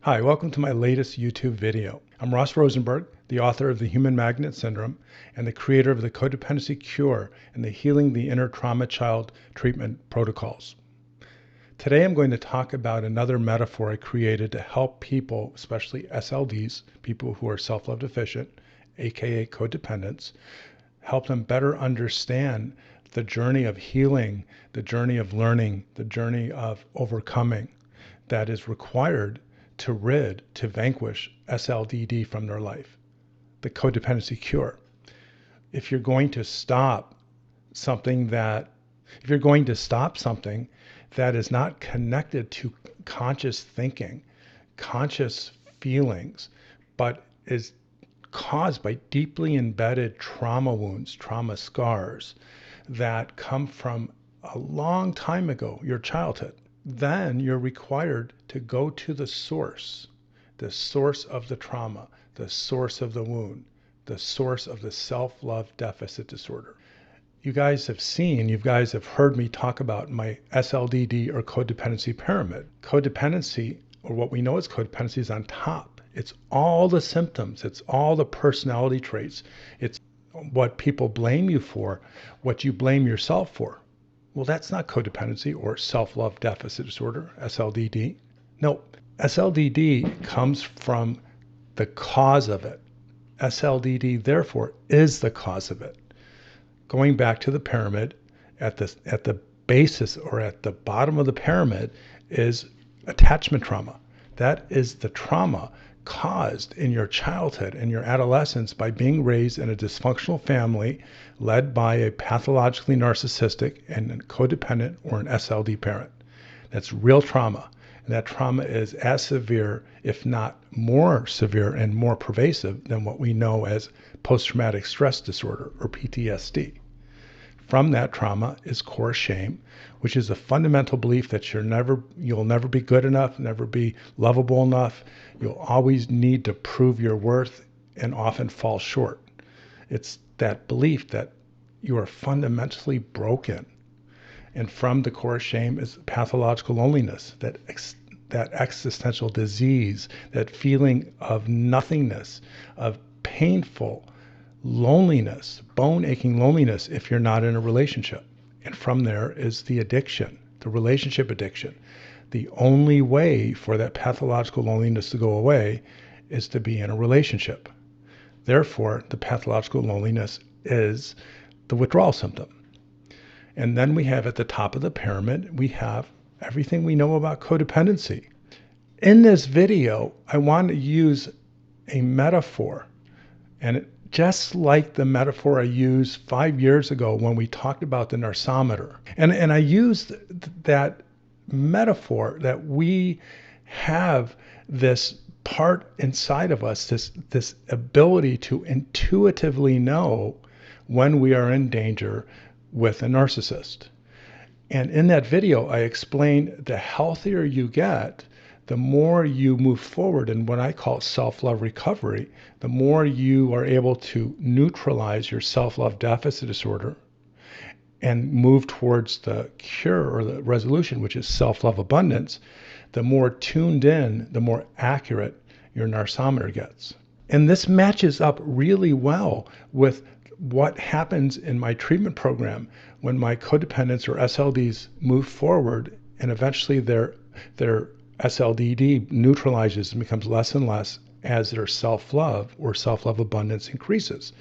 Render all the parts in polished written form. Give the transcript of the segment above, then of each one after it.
Hi, welcome to my latest YouTube video. I'm Ross Rosenberg, the author of The Human Magnet Syndrome and the creator of the Codependency Cure and the Healing the Inner Trauma Child treatment protocols. Today I'm going to talk about another metaphor I created to help people, especially SLDs, people who are self-love deficient, aka codependents, help them better understand the journey of healing, the journey of learning, the journey of overcoming that is required to vanquish SLDD from their life, the codependency cure. If you're going to stop something that is not connected to conscious thinking, conscious feelings, but is caused by deeply embedded trauma wounds, trauma scars that come from a long time ago, your childhood, then you're required to go to the source of the trauma, the source of the wound, the source of the self-love deficit disorder. You guys have heard me talk about my SLDD or codependency pyramid. Codependency, or what we know as codependency, is on top. It's all the symptoms. It's all the personality traits. It's what people blame you for, what you blame yourself for. Well, that's not codependency or self-love deficit disorder, SLDD. No, SLDD comes from the cause of it. SLDD, therefore, is the cause of it. Going back to the pyramid, at the basis or at the bottom of the pyramid is attachment trauma. That is the trauma caused in your childhood and your adolescence by being raised in a dysfunctional family led by a pathologically narcissistic and a codependent or an SLD parent. That's real trauma. And that trauma is as severe, if not more severe and more pervasive than what we know as post-traumatic stress disorder or PTSD. From that trauma is core shame, which is a fundamental belief that you'll never be good enough, never be lovable enough. You'll always need to prove your worth and often fall short. It's that belief that you are fundamentally broken. And from the core shame is pathological loneliness, that existential disease, that feeling of nothingness, of painful loneliness, bone-aching loneliness if you're not in a relationship. And from there is the addiction, the relationship addiction. The only way for that pathological loneliness to go away is to be in a relationship. Therefore, the pathological loneliness is the withdrawal symptom. And then we have at the top of the pyramid, we have everything we know about codependency. In this video, I want to use a metaphor, and just like the metaphor I used 5 years ago when we talked about the narcometer. And I used that metaphor that we have this part inside of us, this ability to intuitively know when we are in danger with a narcissist. And in that video, I explained the healthier you get, the more you move forward in what I call self-love recovery, the more you are able to neutralize your self-love deficit disorder and move towards the cure or the resolution, which is self-love abundance, the more tuned in, the more accurate your narcometer gets. And this matches up really well with what happens in my treatment program when my codependents or SLDs move forward and eventually their SLDD neutralizes and becomes less and less as their self-love or self-love abundance increases.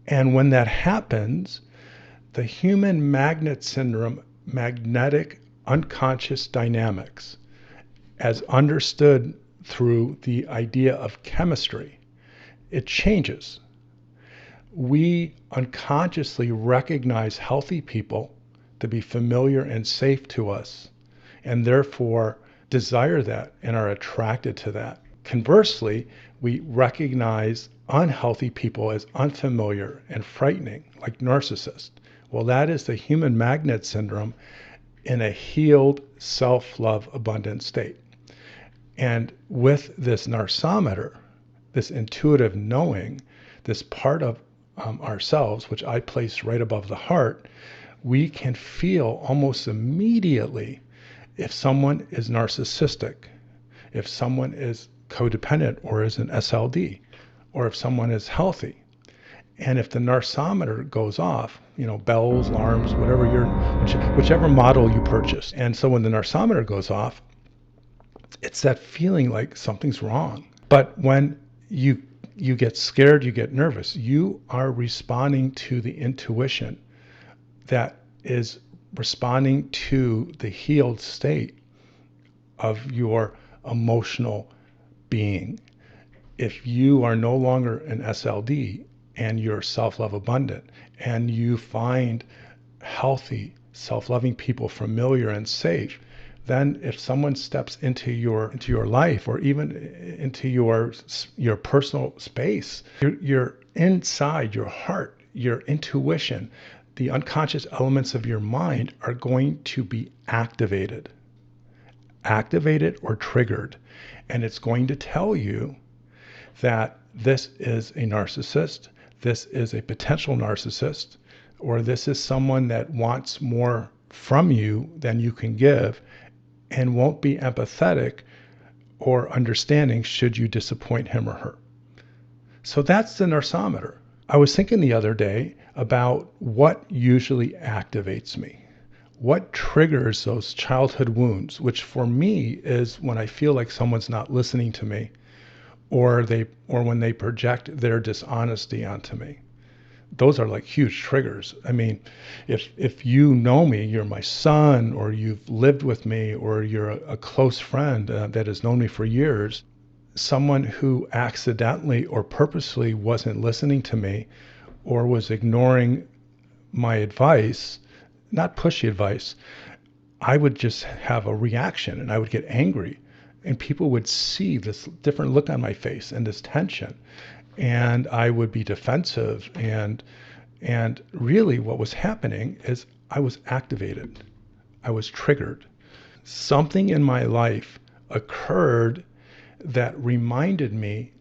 And when that happens, the human magnet syndrome, magnetic unconscious dynamics, as understood through the idea of chemistry, it changes. We unconsciously recognize healthy people to be familiar and safe to us, and therefore desire that and are attracted to that. Conversely, we recognize unhealthy people as unfamiliar and frightening, like narcissists. Well, that is the human magnet syndrome in a healed self-love abundant state. And with this narcometer, this intuitive knowing, this part of ourselves, which I place right above the heart, we can feel almost immediately if someone is narcissistic, if someone is codependent or is an SLD, or if someone is healthy. And if the narcometer goes off, bells, alarms, whichever model you purchase. And so when the narcometer goes off, it's that feeling like something's wrong. But when you get scared, you get nervous, you are responding to the intuition that is responding to the healed state of your emotional being. If you are no longer an SLD and you're self-love abundant and you find healthy, self-loving people familiar and safe, then if someone steps into your life, or even into your personal space, your inside, your heart, your intuition, the unconscious elements of your mind are going to be activated or triggered. And it's going to tell you that this is a narcissist, this is a potential narcissist, or this is someone that wants more from you than you can give and won't be empathetic or understanding should you disappoint him or her. So that's the narcometer. I was thinking the other day about what usually activates me. What triggers those childhood wounds, which for me is when I feel like someone's not listening to me, or when they project their dishonesty onto me. Those are like huge triggers. I mean, if you know me, you're my son, or you've lived with me, or you're a close friend that has known me for years, someone who accidentally or purposely wasn't listening to me or was ignoring my advice, not pushy advice, I would just have a reaction and I would get angry. And people would see this different look on my face and this tension. And I would be defensive. And really what was happening is I was activated. I was triggered. Something in my life occurred that reminded me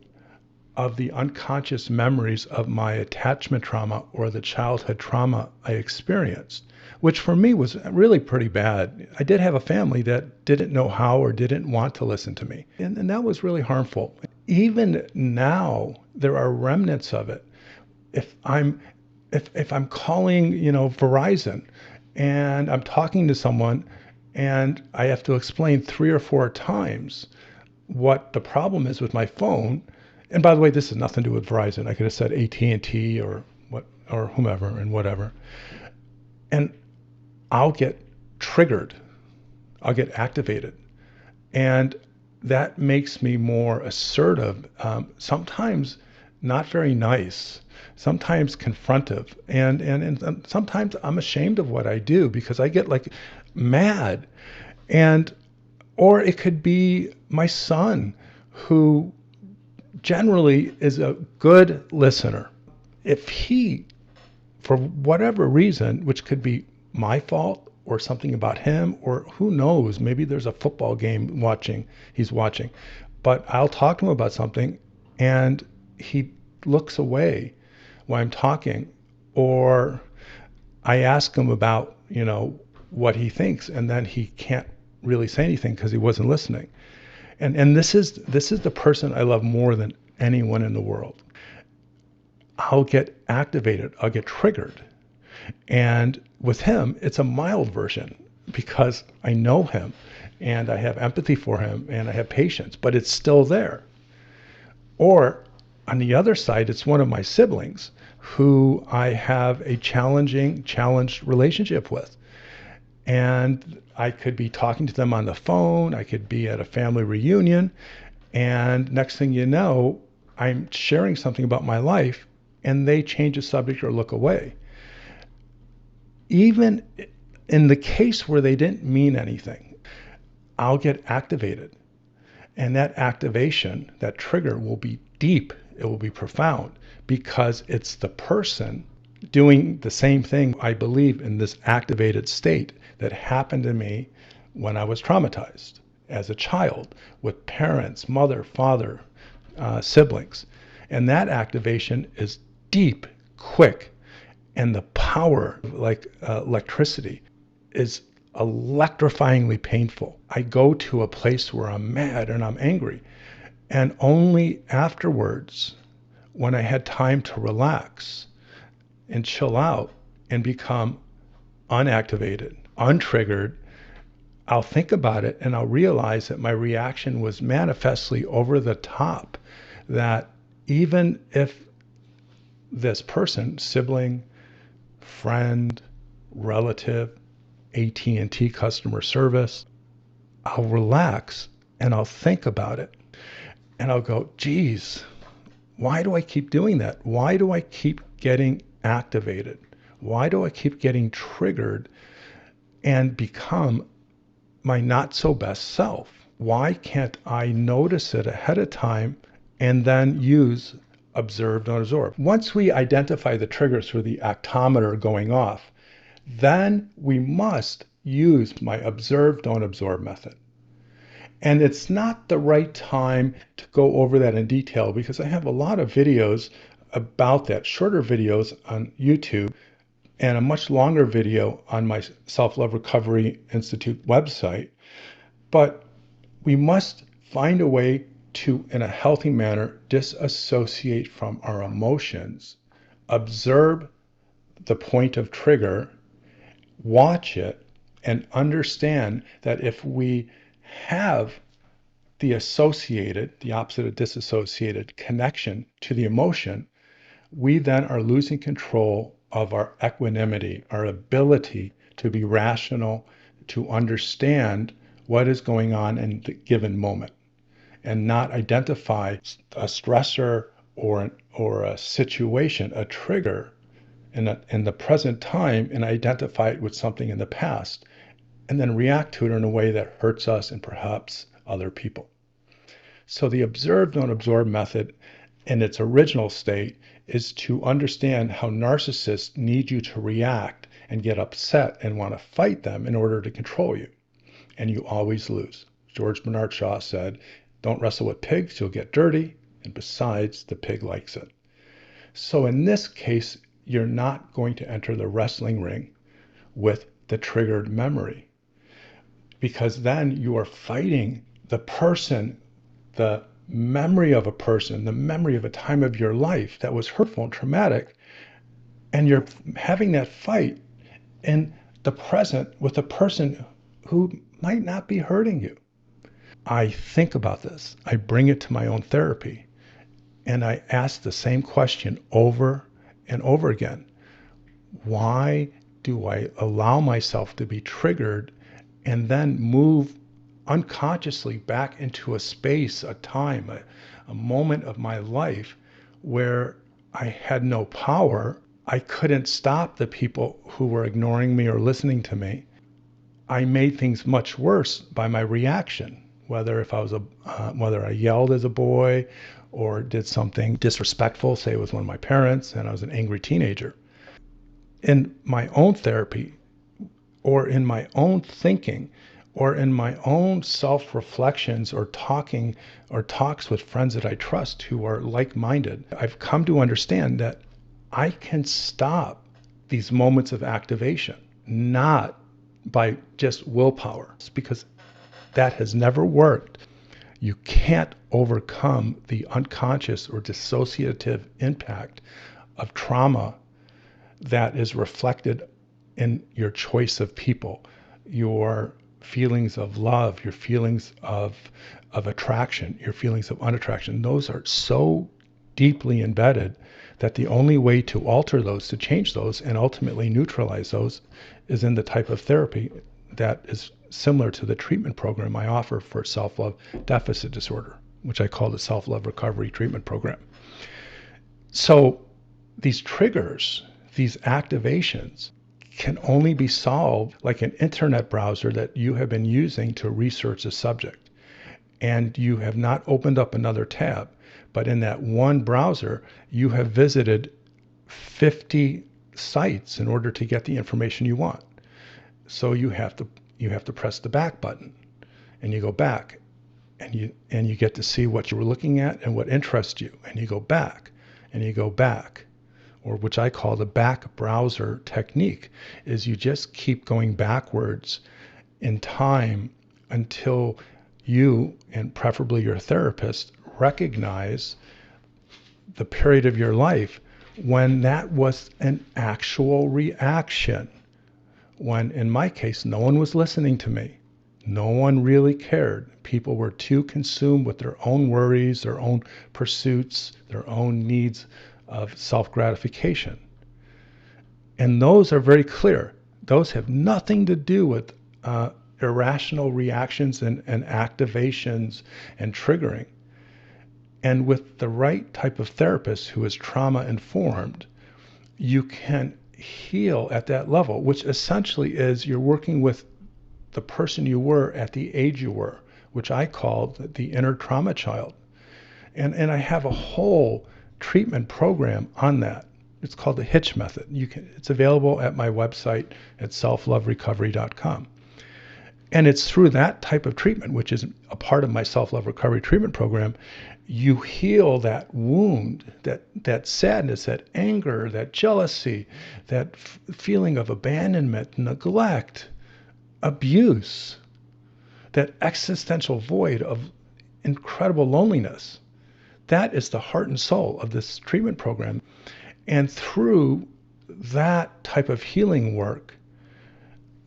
of the unconscious memories of my attachment trauma or the childhood trauma I experienced, which for me was really pretty bad. I did have a family that didn't know how or didn't want to listen to me. And that was really harmful. Even now, there are remnants of it. If I'm calling, Verizon, and I'm talking to someone and I have to explain 3 or 4 times what the problem is with my phone. And by the way, this has nothing to do with Verizon. I could have said AT&T or whomever and whatever. And I'll get triggered. I'll get activated. And that makes me more assertive, sometimes not very nice, sometimes confrontive. And sometimes I'm ashamed of what I do because I get like mad. Or it could be my son, who generally is a good listener. If he, for whatever reason, which could be my fault or something about him, or who knows, maybe there's a football game he's watching, but I'll talk to him about something and he looks away while I'm talking, or I ask him about, what he thinks, and then he can't really say anything because he wasn't listening. And this is the person I love more than anyone in the world. I'll get activated, I'll get triggered. And with him, it's a mild version because I know him and I have empathy for him and I have patience, but it's still there. Or on the other side, it's one of my siblings who I have a challenged relationship with. And I could be talking to them on the phone, I could be at a family reunion, and next thing you know, I'm sharing something about my life and they change the subject or look away. Even in the case where they didn't mean anything, I'll get activated. And that activation, that trigger, will be deep, it will be profound, because it's the person doing the same thing, I believe, in this activated state that happened to me when I was traumatized as a child with parents, mother, father, siblings. And that activation is deep, quick, and the power, like electricity, is electrifyingly painful. I go to a place where I'm mad and I'm angry. And only afterwards, when I had time to relax and chill out and become unactivated, untriggered, I'll think about it and I'll realize that my reaction was manifestly over the top. That even if this person, sibling, friend, relative, AT&T customer service, I'll relax and I'll think about it. And I'll go, geez, why do I keep doing that? Why do I keep getting activated? Why do I keep getting triggered and become my not so best self? Why can't I notice it ahead of time and then use observe, don't absorb? Once we identify the triggers for the actometer going off, then we must use my observe, don't absorb method. And it's not the right time to go over that in detail because I have a lot of videos about that, shorter videos on YouTube and a much longer video on my Self-Love Recovery Institute website. But we must find a way to, in a healthy manner, disassociate from our emotions, observe the point of trigger, watch it, and understand that if we have the associated, the opposite of disassociated connection to the emotion, we then are losing control of our equanimity, our ability to be rational, to understand what is going on in the given moment and not identify a stressor or a situation, a trigger in the present time and identify it with something in the past and then react to it in a way that hurts us and perhaps other people. So the observe, don't absorb method in its original state is to understand how narcissists need you to react and get upset and want to fight them in order to control you. And you always lose. George Bernard Shaw said, don't wrestle with pigs, you'll get dirty. And besides, the pig likes it. So in this case, you're not going to enter the wrestling ring with the triggered memory because then you are fighting the person, the memory of a person, the memory of a time of your life that was hurtful and traumatic, and you're having that fight in the present with a person who might not be hurting you. I think about this. I bring it to my own therapy, and I ask the same question over and over again. Why do I allow myself to be triggered and then move unconsciously back into a space, a time, a moment of my life where I had no power? I couldn't stop the people who were ignoring me or listening to me. I made things much worse by my reaction, whether I yelled as a boy or did something disrespectful, say it was one of my parents and I was an angry teenager. In my own therapy or in my own thinking or in my own self-reflections or talks with friends that I trust who are like-minded, I've come to understand that I can stop these moments of activation, not by just willpower, because that has never worked. You can't overcome the unconscious or dissociative impact of trauma that is reflected in your choice of people, your feelings of love, your feelings of attraction, your feelings of unattraction. Those are so deeply embedded that the only way to alter those, to change those, and ultimately neutralize those is in the type of therapy that is similar to the treatment program I offer for self-love deficit disorder, which I call the Self-Love Recovery Treatment Program. So these triggers, these activations can only be solved like an internet browser that you have been using to research a subject. And you have not opened up another tab, but in that one browser, you have visited 50 sites in order to get the information you want. So you have to press the back button and you go back and you get to see what you were looking at and what interests you. And you go back and you go back, or which I call the back browser technique, is you just keep going backwards in time until you, and preferably your therapist, recognize the period of your life when that was an actual reaction. When, in my case, no one was listening to me. No one really cared. People were too consumed with their own worries, their own pursuits, their own needs of self-gratification. And those are very clear. Those have nothing to do with irrational reactions and activations and triggering. And with the right type of therapist who is trauma informed, you can heal at that level, which essentially is you're working with the person you were at the age you were, which I called the inner trauma child. And I have a whole treatment program on that. It's called the Hitch Method. It's available at my website at selfloverecovery.com. And it's through that type of treatment, which is a part of my self-love recovery treatment program, you heal that wound, that sadness, that anger, that jealousy, that feeling of abandonment, neglect, abuse, that existential void of incredible loneliness. That is the heart and soul of this treatment program. And through that type of healing work,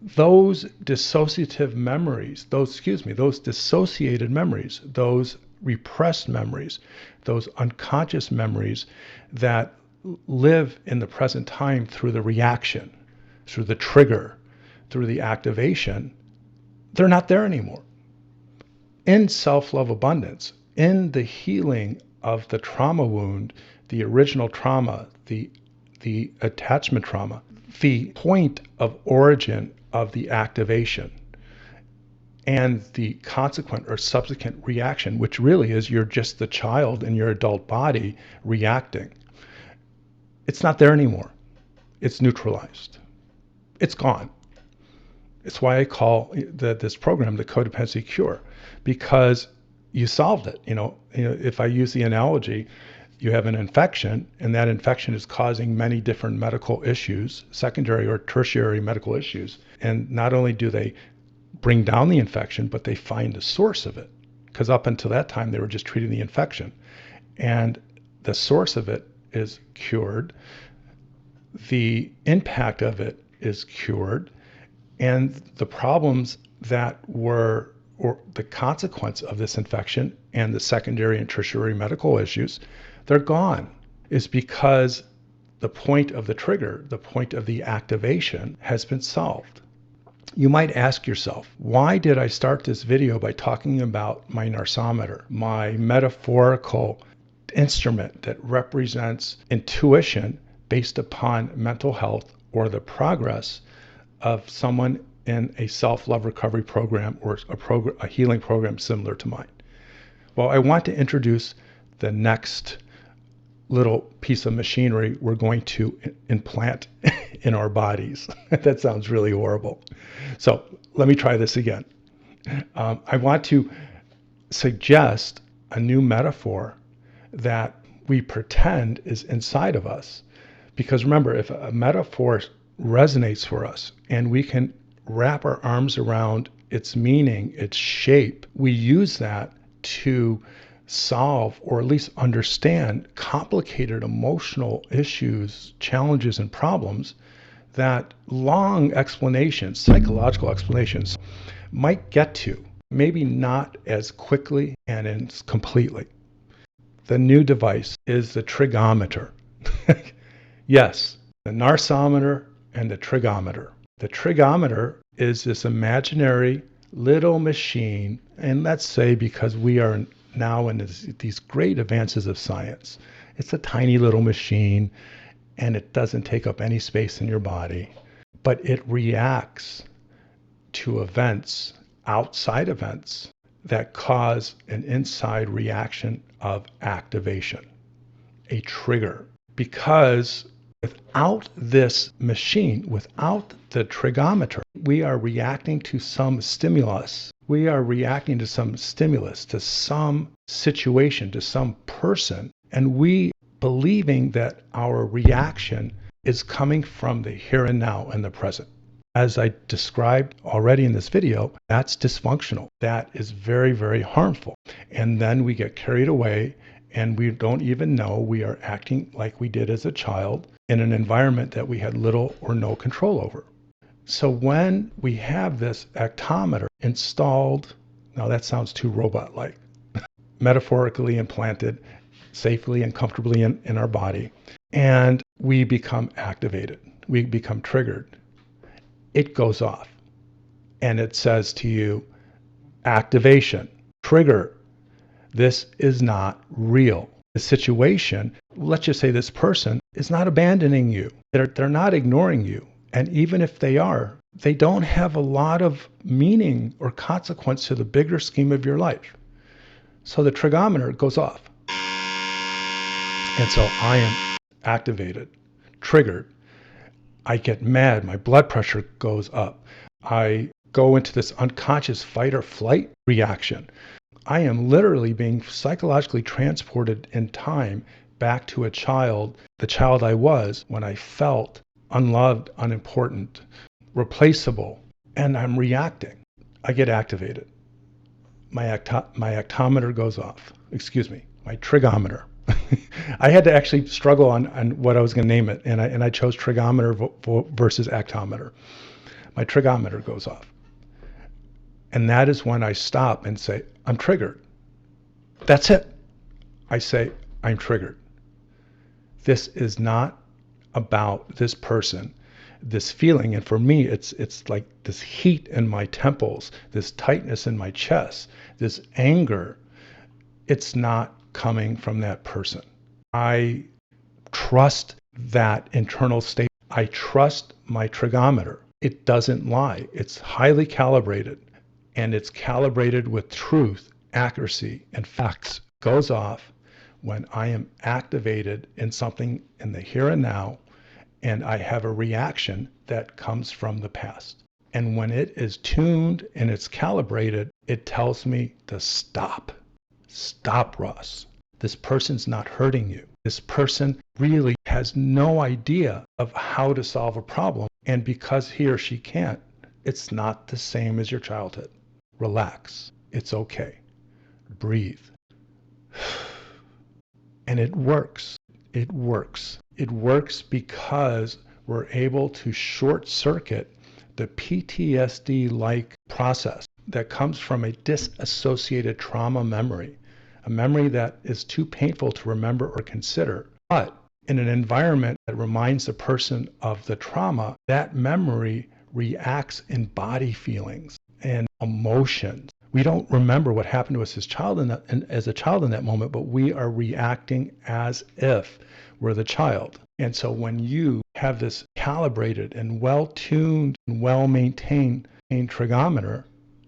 those dissociative memories, those dissociated memories, those repressed memories, those unconscious memories that live in the present time through the reaction, through the trigger, through the activation, they're not there anymore. In self-love abundance, in the healing of the trauma wound, the original trauma, the attachment trauma, the point of origin of the activation and the consequent or subsequent reaction, which really is you're just the child in your adult body reacting. It's not there anymore. It's neutralized. It's gone. It's why I call this program the Codependency Cure, because you solved it. If I use the analogy, you have an infection, and that infection is causing many different medical issues, secondary or tertiary medical issues. And not only do they bring down the infection, but they find the source of it. Because up until that time, they were just treating the infection. And the source of it is cured. The impact of it is cured. And the problems that were, or the consequence of this infection and the secondary and tertiary medical issues, they're gone. Is because the point of the trigger, the point of the activation has been solved. You might ask yourself, why did I start this video by talking about my narcometer, my metaphorical instrument that represents intuition based upon mental health or the progress of someone in a self-love recovery program or a healing program similar to mine? Well, I want to introduce the next little piece of machinery we're going to implant in our bodies. That sounds really horrible. So let me try this again. I want to suggest a new metaphor that we pretend is inside of us. Because remember, if a metaphor resonates for us and we can wrap our arms around its meaning, its shape, we use that to solve or at least understand complicated emotional issues, challenges, and problems that long explanations, psychological explanations, might get to, maybe not as quickly and as completely. The new device is the Trigometer. Yes, the narcometer and the Trigometer. The Trigometer is this imaginary little machine, and let's say because we are now in these great advances of science, it's a tiny little machine and it doesn't take up any space in your body, but it reacts to events, outside events, that cause an inside reaction of activation, a trigger. Because without this machine, without the trigometer, we are reacting to some stimulus. We are reacting to some stimulus, to some situation, to some person, and we believing that our reaction is coming from the here and now and the present. As I described already in this video, that's dysfunctional. That is very, very harmful. And then we get carried away and we don't even know we are acting like we did as a child in an environment that we had little or no control over. So when we have this actometer installed, now that sounds too robot-like, metaphorically implanted safely and comfortably in our body, and we become activated, we become triggered, it goes off and it says to you, activation, trigger, this is not real. The situation, let's just say this person is not abandoning you. They're not ignoring you. And even if they are, they don't have a lot of meaning or consequence to the bigger scheme of your life. So the trigometer goes off. And so I am activated, triggered. I get mad, my blood pressure goes up. I go into this unconscious fight or flight reaction. I am literally being psychologically transported in time back to a child, the child I was when I felt unloved, unimportant, replaceable, and I'm reacting. I get activated. My actometer goes off. Excuse me, my trigometer. I had to actually struggle on what I was going to name it, and I chose trigometer versus actometer. My trigometer goes off. And that is when I stop and say, I'm triggered. That's it. I say, I'm triggered. This is not about this person, this feeling. And for me, it's like this heat in my temples, this tightness in my chest, this anger. It's not coming from that person. I trust that internal state. I trust my trigometer. It doesn't lie. It's highly calibrated, and it's calibrated with truth, accuracy, and facts. It goes off when I am activated in something in the here and now, and I have a reaction that comes from the past. And when it is tuned and it's calibrated, it tells me to stop. Stop, Ross. This person's not hurting you. This person really has no idea of how to solve a problem. And because he or she can't, it's not the same as your childhood. Relax. It's okay. Breathe. And it works. It works. It works because we're able to short circuit the PTSD-like process that comes from a disassociated trauma memory, a memory that is too painful to remember or consider. But in an environment that reminds the person of the trauma, that memory reacts in body feelings and emotions. We don't remember what happened to us as a child in that moment, but we are reacting as if we're the child. And so when you have this calibrated and well-tuned and well-maintained trigometer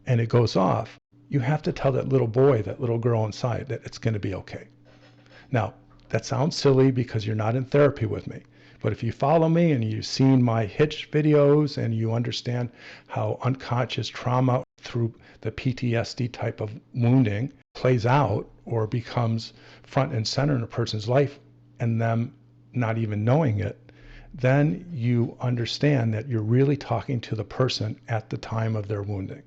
and it goes off, you have to tell that little boy, that little girl inside, that it's going to be okay. Now, that sounds silly because you're not in therapy with me. But if you follow me and you've seen my Hitch videos and you understand how unconscious trauma through the PTSD type of wounding plays out or becomes front and center in a person's life and them not even knowing it, then you understand that you're really talking to the person at the time of their wounding.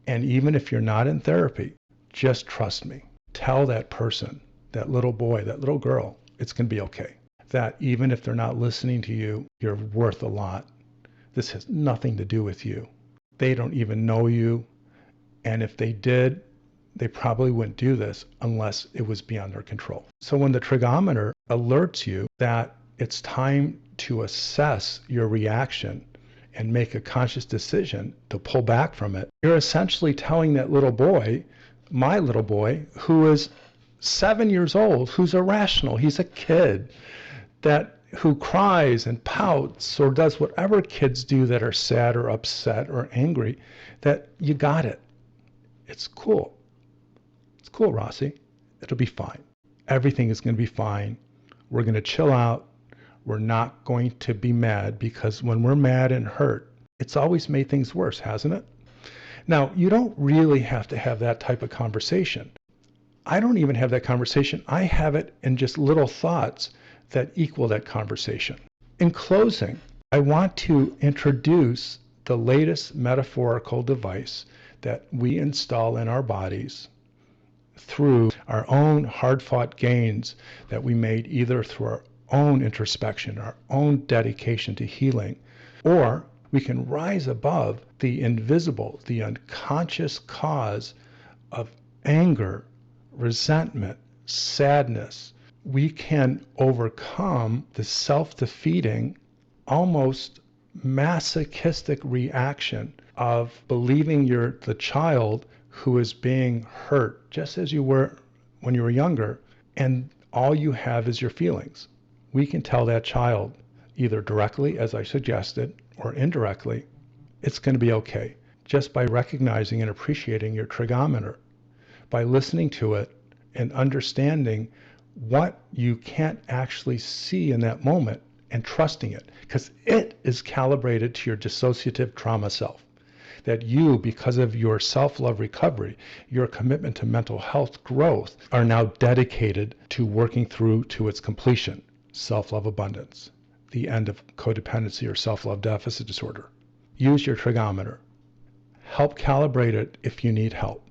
And even if you're not in therapy, just trust me. Tell that person, that little boy, that little girl, it's going to be okay. That even if they're not listening to you, you're worth a lot. This has nothing to do with you. They don't even know you. And if they did, they probably wouldn't do this unless it was beyond their control. So when the trigometer alerts you that it's time to assess your reaction and make a conscious decision to pull back from it, you're essentially telling that little boy, my little boy, who is 7 years old, who's irrational, he's a kid, who cries and pouts or does whatever kids do that are sad or upset or angry, that you got it. It's cool. It's cool, Rossi. It'll be fine. Everything is going to be fine. We're going to chill out. We're not going to be mad, because when we're mad and hurt, it's always made things worse, hasn't it? Now, you don't really have to have that type of conversation. I don't even have that conversation. I have it in just little thoughts that equal that conversation. In closing, I want to introduce the latest metaphorical device that we install in our bodies through our own hard-fought gains that we made either through our own introspection, our own dedication to healing, or we can rise above the invisible, the unconscious cause of anger, resentment, sadness. We can overcome the self-defeating, almost masochistic reaction of believing you're the child who is being hurt just as you were when you were younger, and all you have is your feelings. We can tell that child, either directly, as I suggested, or indirectly, it's going to be okay, just by recognizing and appreciating your trigometer, by listening to it and understanding what you can't actually see in that moment and trusting it, because it is calibrated to your dissociative trauma self. That you, because of your self-love recovery, your commitment to mental health growth, are now dedicated to working through to its completion, self-love abundance, the end of codependency or self-love deficit disorder. Use your trigometer. Help calibrate it if you need help.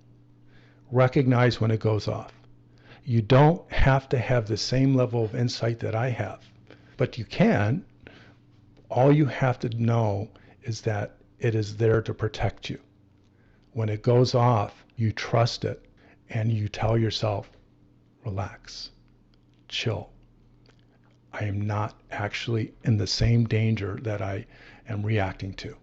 Recognize when it goes off. You don't have to have the same level of insight that I have, but you can. All you have to know is that it is there to protect you. When it goes off, you trust it and you tell yourself, relax, chill. I am not actually in the same danger that I am reacting to.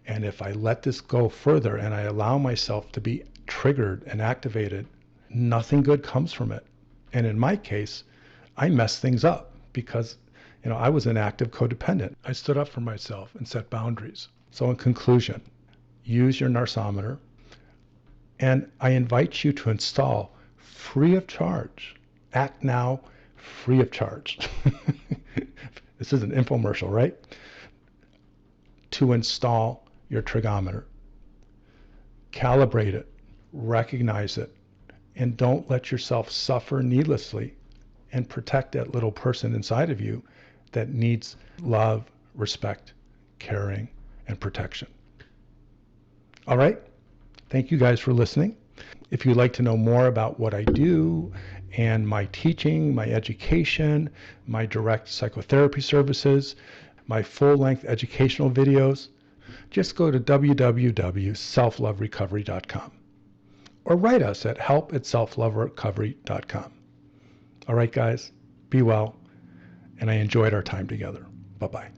And if I let this go further and I allow myself to be triggered and activated, nothing good comes from it. And in my case, I messed things up because I was an active codependent. I stood up for myself and set boundaries. So in conclusion, use your narcometer, and I invite you to install free of charge. Act now, free of charge. This is an infomercial, right? To install your trigometer. Calibrate it, recognize it, and don't let yourself suffer needlessly, and protect that little person inside of you that needs love, respect, caring, and protection. All right. Thank you guys for listening. If you'd like to know more about what I do and my teaching, my education, my direct psychotherapy services, my full-length educational videos, just go to www.selfloverecovery.com or write us at help@selfloverecovery.com. All right, guys, be well, and I enjoyed our time together. Bye-bye.